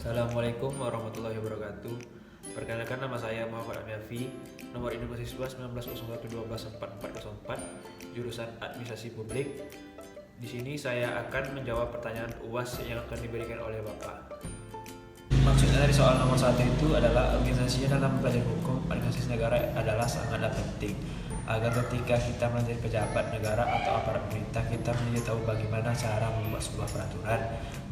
Assalamualaikum warahmatullahi wabarakatuh. Perkenalkan, nama saya Muhammad Amiafi, nomor induk mahasiswa 1901121404, jurusan Administrasi Publik. Di sini saya akan menjawab pertanyaan UAS yang akan diberikan oleh Bapak. Maksudnya dari soal nomor 1 itu adalah organisasinya dalam belajar hukum administrasi negara adalah sangatlah penting agar ketika kita menjadi pejabat negara atau aparat pemerintah, kita menjadi tahu bagaimana cara membuat sebuah peraturan,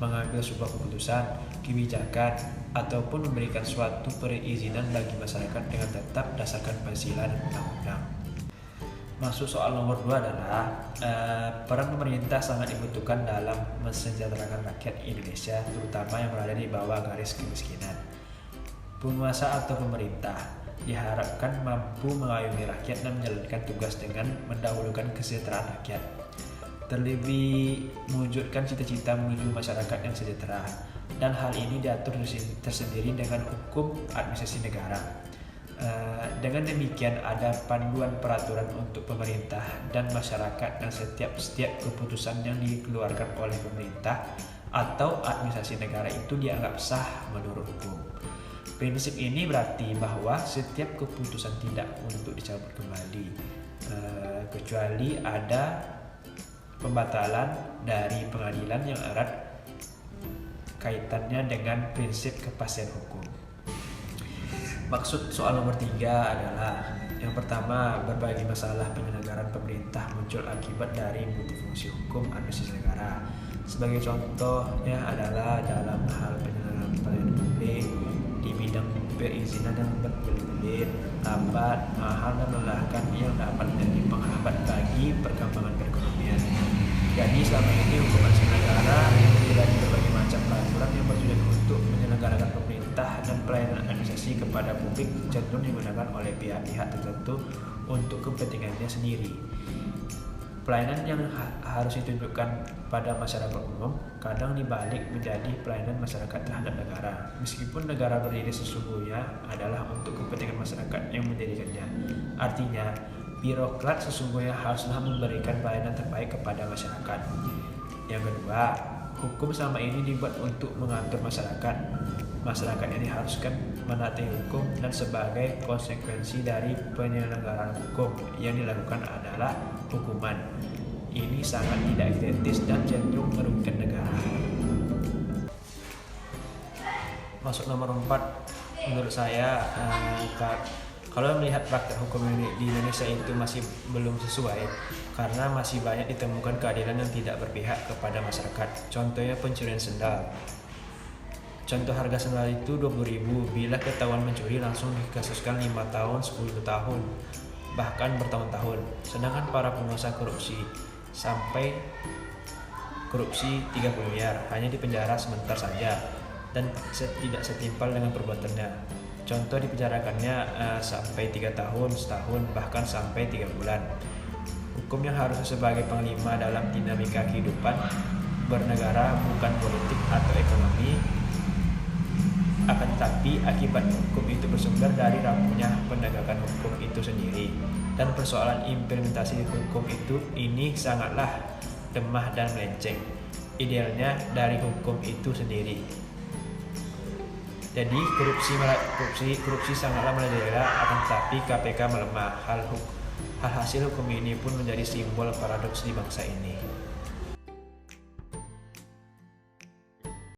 mengambil sebuah keputusan, kebijakan, ataupun memberikan suatu perizinan bagi masyarakat dengan tetap berdasarkan Pancasila dan undang-undang. Masuk soal nomor 2 adalah peran pemerintah sangat dibutuhkan dalam mensejahterakan rakyat Indonesia, terutama yang berada di bawah garis kemiskinan. Penguasa atau pemerintah diharapkan mampu mengayomi rakyat dan menjalankan tugas dengan mendahulukan kesejahteraan rakyat, terlebih mewujudkan cita-cita menuju masyarakat yang sejahtera, dan hal ini diatur tersendiri dengan hukum administrasi negara. Dengan demikian ada panduan peraturan untuk pemerintah dan masyarakat, dan setiap keputusan yang dikeluarkan oleh pemerintah atau administrasi negara itu dianggap sah menurut hukum. Prinsip ini berarti bahwa setiap keputusan tidak untuk dicabut kembali, kecuali ada pembatalan dari pengadilan yang erat kaitannya dengan prinsip kepastian hukum. Maksud soal nomor 3 adalah yang pertama, berbagai masalah penyelenggaraan pemerintah muncul akibat dari multifungsi hukum administrasi negara. Sebagai contohnya adalah dalam hal penyelenggaraan pelayanan publik, di bidang perizinan yang berbelit-belit, lambat, mahal, dan melelahkan yang dapat menjadi penghambat bagi perkembangan perekonomian. Jadi selama ini hukum administrasi negara menjalani berbagai macam peraturan yang bertujuan untuk menyelenggarakan pemerintah dan pelayanan administrasi kepada publik cenderung digunakan oleh pihak-pihak tertentu untuk kepentingannya sendiri. Pelayanan yang harus ditunjukkan pada masyarakat umum kadang dibalik menjadi pelayanan masyarakat terhadap negara, meskipun negara berdiri sesungguhnya adalah untuk kepentingan masyarakat yang mendirikannya. Artinya, birokrat sesungguhnya haruslah memberikan pelayanan terbaik kepada masyarakat. Yang kedua, hukum selama ini dibuat untuk mengatur masyarakat. Masyarakat yang diharuskan menaati hukum, dan sebagai konsekuensi dari penyelenggaraan hukum yang dilakukan adalah hukuman. Ini sangat tidak etis dan cenderung merugikan negara. Masuk nomor 4, menurut saya kalau melihat praktek hukum di Indonesia itu masih belum sesuai, karena masih banyak ditemukan keadilan yang tidak berpihak kepada masyarakat. Contohnya pencurian sendal. Contoh harga sendal itu 20.000, bila ketahuan mencuri langsung dikasuskan 5 tahun, 10 tahun, bahkan bertahun-tahun. Sedangkan para pengusaha korupsi sampai korupsi 30 miliar hanya dipenjara sebentar saja dan tidak setimpal dengan perbuatannya. Contoh dipenjarakannya sampai 3 tahun, setahun, bahkan sampai 3 bulan. Hukum yang harusnya sebagai panglima dalam dinamika kehidupan bernegara, bukan politik atau ekonomi, akan tetapi akibat hukum itu bersumber dari rapuhnya penegakan hukum itu sendiri, dan persoalan implementasi hukum ini sangatlah lemah dan melenceng idealnya dari hukum itu sendiri. Jadi korupsi sangatlah merajalela, akan tetapi KPK melemah. Hal hasil hukum ini pun menjadi simbol paradoks di bangsa ini.